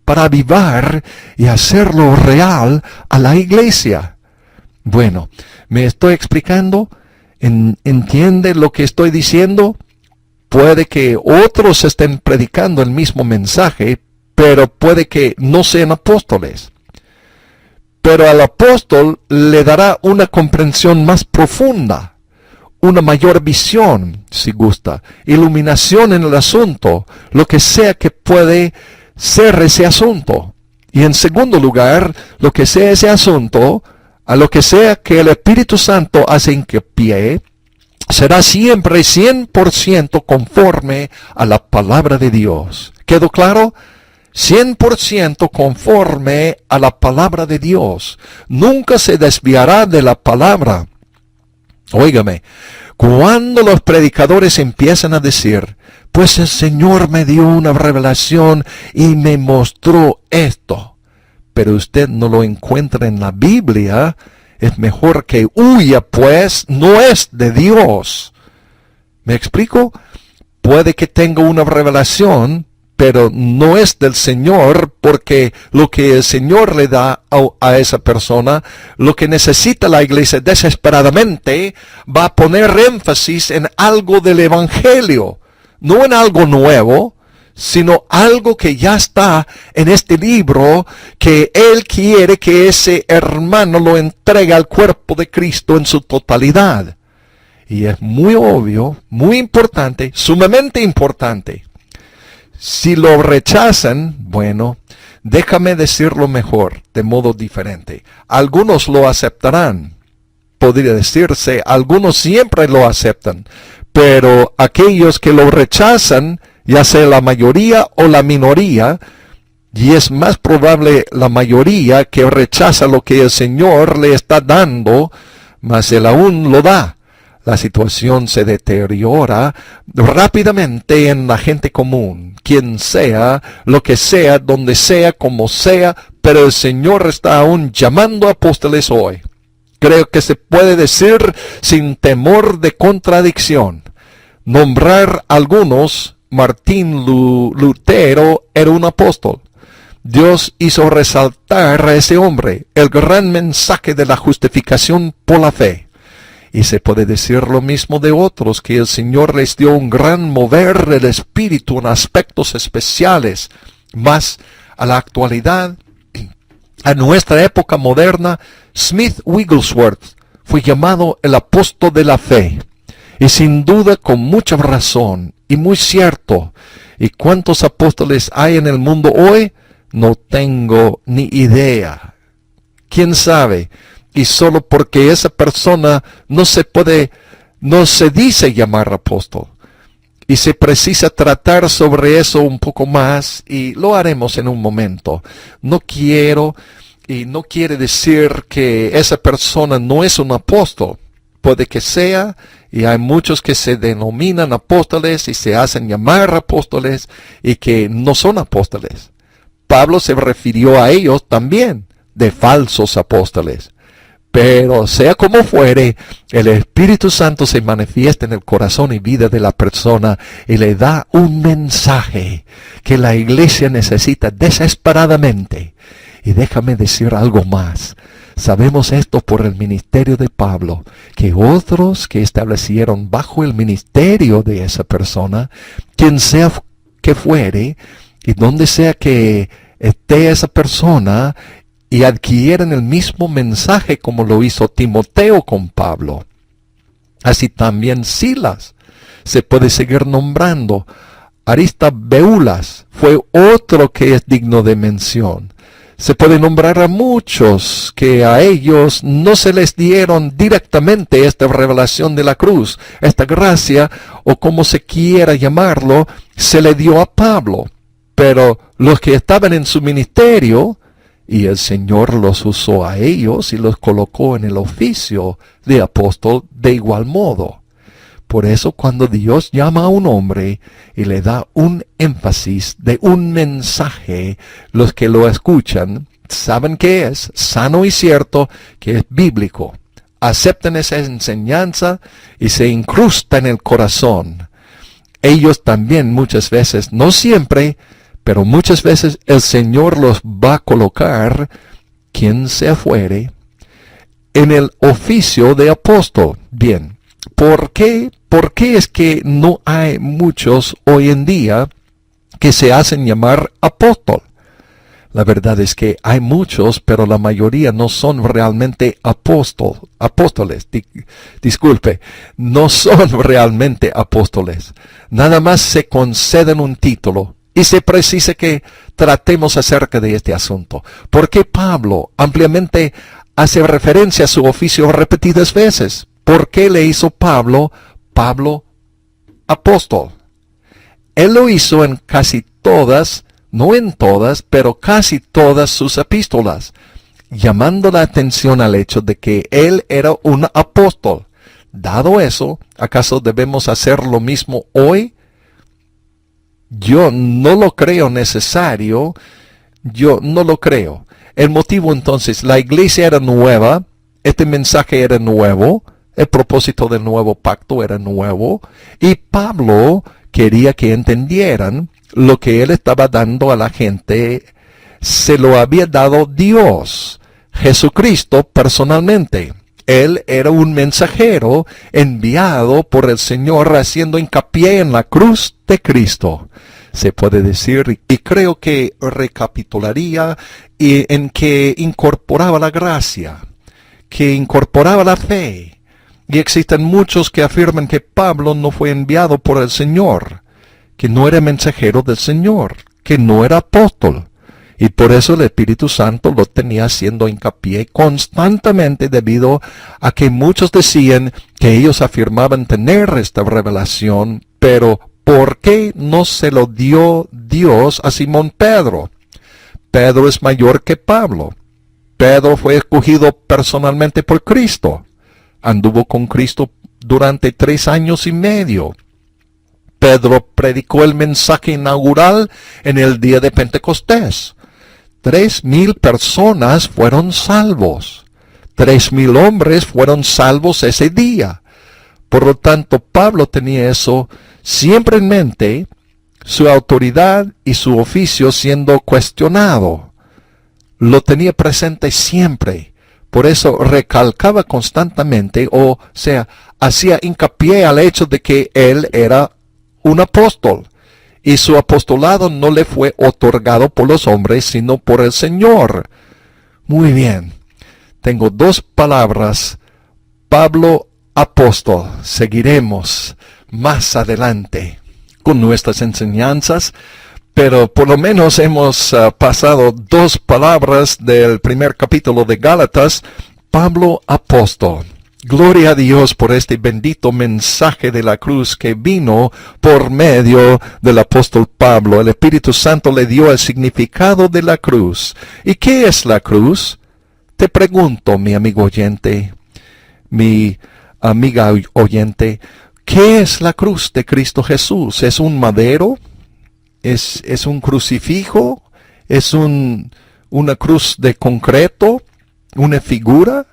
para avivar y hacerlo real a la iglesia. Bueno, ¿me estoy explicando? ¿Entiende lo que estoy diciendo? Puede que otros estén predicando el mismo mensaje, pero puede que no sean apóstoles. Pero al apóstol le dará una comprensión más profunda, una mayor visión, si gusta, iluminación en el asunto, lo que sea que puede ser ese asunto. Y en segundo lugar, lo que sea ese asunto, a lo que sea que el Espíritu Santo hace hincapié, será siempre 100% conforme a la palabra de Dios. ¿Quedó claro? 100% conforme a la palabra de Dios. Nunca se desviará de la palabra. Óigame, cuando los predicadores empiezan a decir, pues el Señor me dio una revelación y me mostró esto, pero usted no lo encuentra en la Biblia, es mejor que huya, pues no es de Dios. ¿Me explico? Puede que tenga una revelación, pero no es del Señor, porque lo que el Señor le da a esa persona, lo que necesita la iglesia desesperadamente, va a poner énfasis en algo del Evangelio, no en algo nuevo, sino algo que ya está en este libro, que Él quiere que ese hermano lo entregue al cuerpo de Cristo en su totalidad. Y es muy obvio, muy importante, sumamente importante. Si lo rechazan, bueno, déjame decirlo mejor, de modo diferente. Algunos lo aceptarán, podría decirse, algunos siempre lo aceptan, pero aquellos que lo rechazan, ya sea la mayoría o la minoría, y es más probable la mayoría que rechaza lo que el Señor le está dando, mas Él aún lo da. La situación se deteriora rápidamente en la gente común, quien sea, lo que sea, donde sea, como sea, pero el Señor está aún llamando apóstoles hoy. Creo que se puede decir sin temor de contradicción. Nombrar algunos, Martín Lutero era un apóstol. Dios hizo resaltar a ese hombre el gran mensaje de la justificación por la fe. Y se puede decir lo mismo de otros, que el Señor les dio un gran mover del Espíritu en aspectos especiales. Más a la actualidad, a nuestra época moderna, Smith Wigglesworth fue llamado el apóstol de la fe. Y sin duda con mucha razón, y muy cierto. ¿Y cuántos apóstoles hay en el mundo hoy? No tengo ni idea. ¿Quién sabe? Y solo porque esa persona no se dice llamar apóstol. Y se precisa tratar sobre eso un poco más, y lo haremos en un momento. No quiero, y no quiere decir que esa persona no es un apóstol. Puede que sea, y hay muchos que se denominan apóstoles y se hacen llamar apóstoles y que no son apóstoles. Pablo se refirió a ellos también, de falsos apóstoles. Pero sea como fuere, el Espíritu Santo se manifiesta en el corazón y vida de la persona y le da un mensaje que la iglesia necesita desesperadamente. Y déjame decir algo más. Sabemos esto por el ministerio de Pablo, que otros que establecieron bajo el ministerio de esa persona, quien sea que fuere, y donde sea que esté esa persona, y adquieren el mismo mensaje como lo hizo Timoteo con Pablo. Así también Silas, se puede seguir nombrando. Aristobulus fue otro que es digno de mención. Se puede nombrar a muchos que a ellos no se les dieron directamente esta revelación de la cruz. Esta gracia, o como se quiera llamarlo, se le dio a Pablo. Pero los que estaban en su ministerio, y el Señor los usó a ellos y los colocó en el oficio de apóstol de igual modo. Por eso cuando Dios llama a un hombre y le da un énfasis de un mensaje, los que lo escuchan saben que es sano y cierto, que es bíblico. Aceptan esa enseñanza y se incrusta en el corazón. Ellos también muchas veces, no siempre, pero muchas veces el Señor los va a colocar, quien se fuere, en el oficio de apóstol. Bien, ¿por qué es que no hay muchos hoy en día que se hacen llamar apóstol? La verdad es que hay muchos, pero la mayoría no son realmente apóstoles. Disculpe, no son realmente apóstoles. Nada más se conceden un título. Y se precisa que tratemos acerca de este asunto. Porque Pablo ampliamente hace referencia a su oficio repetidas veces. ¿Por qué le hizo Pablo apóstol? Él lo hizo en casi todas, no en todas, pero casi todas sus epístolas, llamando la atención al hecho de que él era un apóstol. Dado eso, ¿acaso debemos hacer lo mismo hoy? Yo no lo creo necesario, yo no lo creo. El motivo entonces, la iglesia era nueva, este mensaje era nuevo, el propósito del nuevo pacto era nuevo, y Pablo quería que entendieran lo que él estaba dando a la gente se lo había dado Dios, Jesucristo personalmente. Él era un mensajero enviado por el Señor haciendo hincapié en la cruz de Cristo. Se puede decir, y creo que recapitularía en que incorporaba la gracia, que incorporaba la fe. Y existen muchos que afirman que Pablo no fue enviado por el Señor, que no era mensajero del Señor, que no era apóstol. Y por eso el Espíritu Santo lo tenía haciendo hincapié constantemente debido a que muchos decían que ellos afirmaban tener esta revelación, pero ¿por qué no se lo dio Dios a Simón Pedro? Pedro es mayor que Pablo. Pedro fue escogido personalmente por Cristo. Anduvo con Cristo durante 3 años y medio. Pedro predicó el mensaje inaugural en el día de Pentecostés. 3,000 personas fueron salvos. 3,000 hombres fueron salvos ese día. Por lo tanto, Pablo tenía eso siempre en mente, su autoridad y su oficio siendo cuestionado. Lo tenía presente siempre. Por eso recalcaba constantemente, o sea, hacía hincapié al hecho de que él era un apóstol. Y su apostolado no le fue otorgado por los hombres, sino por el Señor. Muy bien. Tengo 2 palabras. Pablo apóstol. Seguiremos más adelante con nuestras enseñanzas. Pero por lo menos hemos pasado 2 palabras del primer capítulo de Gálatas. Pablo apóstol. Gloria a Dios por este bendito mensaje de la cruz que vino por medio del apóstol Pablo. El Espíritu Santo le dio el significado de la cruz. ¿Y qué es la cruz? Te pregunto, mi amigo oyente, mi amiga oyente, ¿qué es la cruz de Cristo Jesús? ¿Es un madero? ¿Es un crucifijo? ¿Es una cruz de concreto? ¿Una figura?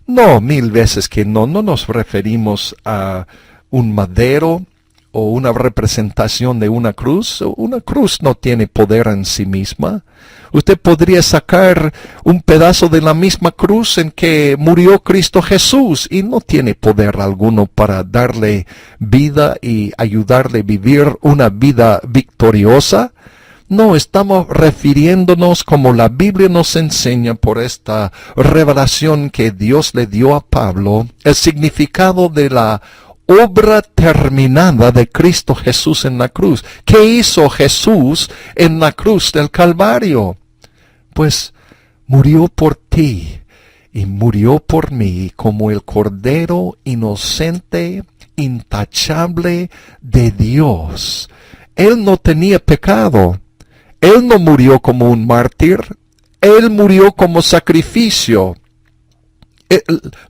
No, 1000 veces que no. No nos referimos a un madero o una representación de una cruz. Una cruz no tiene poder en sí misma. Usted podría sacar un pedazo de la misma cruz en que murió Cristo Jesús y no tiene poder alguno para darle vida y ayudarle a vivir una vida victoriosa. No, estamos refiriéndonos como la Biblia nos enseña por esta revelación que Dios le dio a Pablo, el significado de la obra terminada de Cristo Jesús en la cruz. ¿Qué hizo Jesús en la cruz del Calvario? Pues murió por ti y murió por mí como el Cordero inocente, intachable de Dios. Él no tenía pecado. Él no murió como un mártir, Él murió como sacrificio.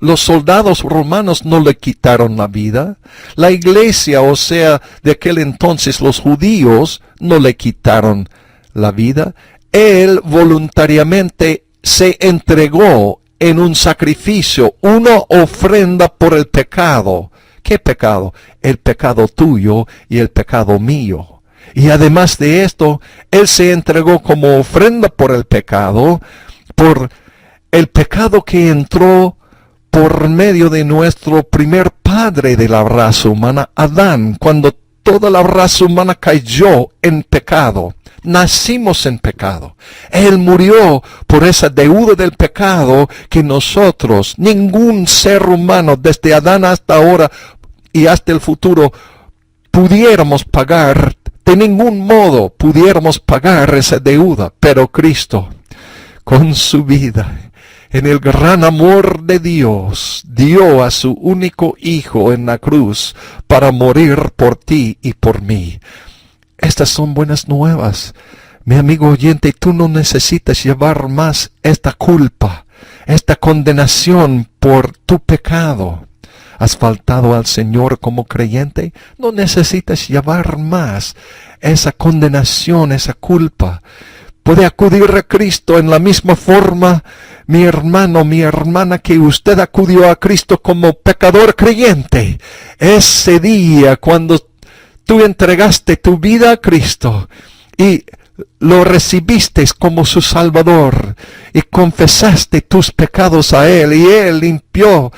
Los soldados romanos no le quitaron la vida. La iglesia, o sea, de aquel entonces los judíos, no le quitaron la vida. Él voluntariamente se entregó en un sacrificio, una ofrenda por el pecado. ¿Qué pecado? El pecado tuyo y el pecado mío. Y además de esto, Él se entregó como ofrenda por el pecado que entró por medio de nuestro primer padre de la raza humana, Adán, cuando toda la raza humana cayó en pecado. Nacimos en pecado. Él murió por esa deuda del pecado que nosotros, ningún ser humano, desde Adán hasta ahora y hasta el futuro, pudiéramos pagar. De ningún modo pudiéramos pagar esa deuda, pero Cristo, con su vida, en el gran amor de Dios, dio a su único Hijo en la cruz para morir por ti y por mí. Estas son buenas nuevas. Mi amigo oyente, tú no necesitas llevar más esta culpa, esta condenación por tu pecado. ¿Has faltado al Señor como creyente? No necesitas llevar más esa condenación, esa culpa. Puede acudir a Cristo en la misma forma, mi hermano, mi hermana, que usted acudió a Cristo como pecador creyente. Ese día cuando tú entregaste tu vida a Cristo y lo recibiste como su Salvador y confesaste tus pecados a Él y Él limpió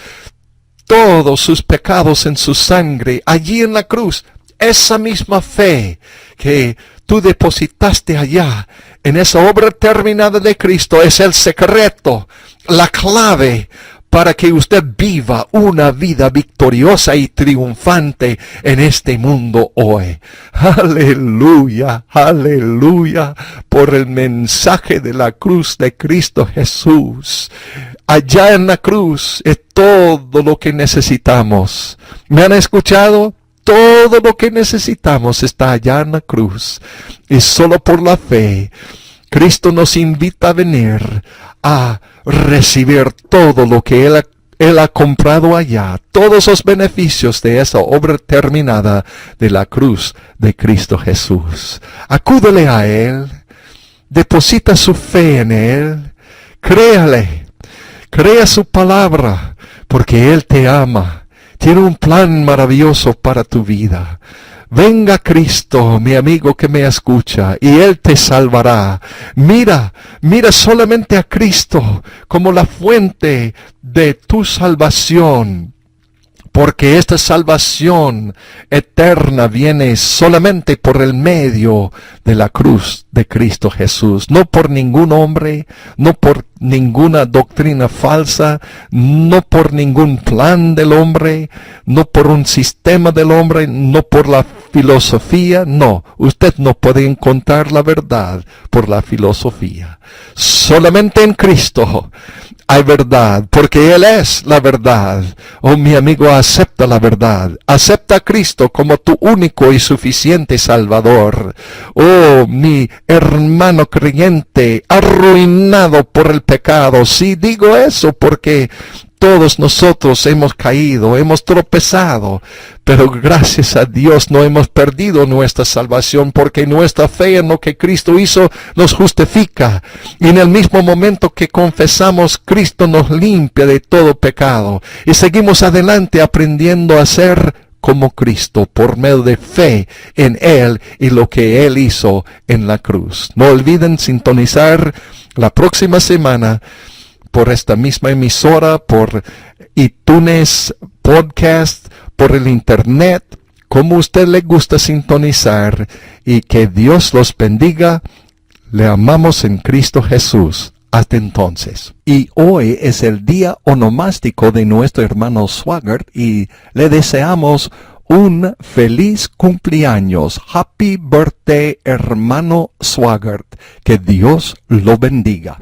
todos sus pecados en su sangre allí en la cruz. Esa misma fe que tú depositaste allá en esa obra terminada de Cristo es el secreto, la clave para que usted viva una vida victoriosa y triunfante en este mundo hoy. Aleluya, aleluya, por el mensaje de la cruz de Cristo Jesús. Allá en la cruz es todo lo que necesitamos. ¿Me han escuchado? Todo lo que necesitamos está allá en la cruz. Y solo por la fe, Cristo nos invita a venir a recibir todo lo que Él ha comprado allá, todos los beneficios de esa obra terminada de la cruz de Cristo Jesús. Acúdele a Él, deposita su fe en Él, créale, crea su palabra, porque Él te ama. Tiene un plan maravilloso para tu vida. Venga Cristo, mi amigo que me escucha, y Él te salvará. Mira solamente a Cristo como la fuente de tu salvación. Porque esta salvación eterna viene solamente por el medio de la cruz de Cristo Jesús. No por ningún hombre, no por ninguna doctrina falsa, no por ningún plan del hombre, no por un sistema del hombre, no por la filosofía. No, usted no puede encontrar la verdad por la filosofía. Solamente en Cristo hay verdad, porque Él es la verdad. Oh, mi amigo, acepta la verdad. Acepta a Cristo como tu único y suficiente Salvador. Oh, mi hermano creyente, arruinado por el pecado. Sí, digo eso porque todos nosotros hemos caído, hemos tropezado, pero gracias a Dios no hemos perdido nuestra salvación, porque nuestra fe en lo que Cristo hizo nos justifica. Y en el mismo momento que confesamos, Cristo nos limpia de todo pecado. Y seguimos adelante aprendiendo a ser como Cristo por medio de fe en Él y lo que Él hizo en la cruz. No olviden sintonizar la próxima semana por esta misma emisora, por iTunes Podcast, por el Internet, como usted le gusta sintonizar, y que Dios los bendiga. Le amamos en Cristo Jesús. Hasta entonces. Y hoy es el día onomástico de nuestro hermano Swaggart y le deseamos un feliz cumpleaños. Happy birthday, hermano Swaggart. Que Dios lo bendiga.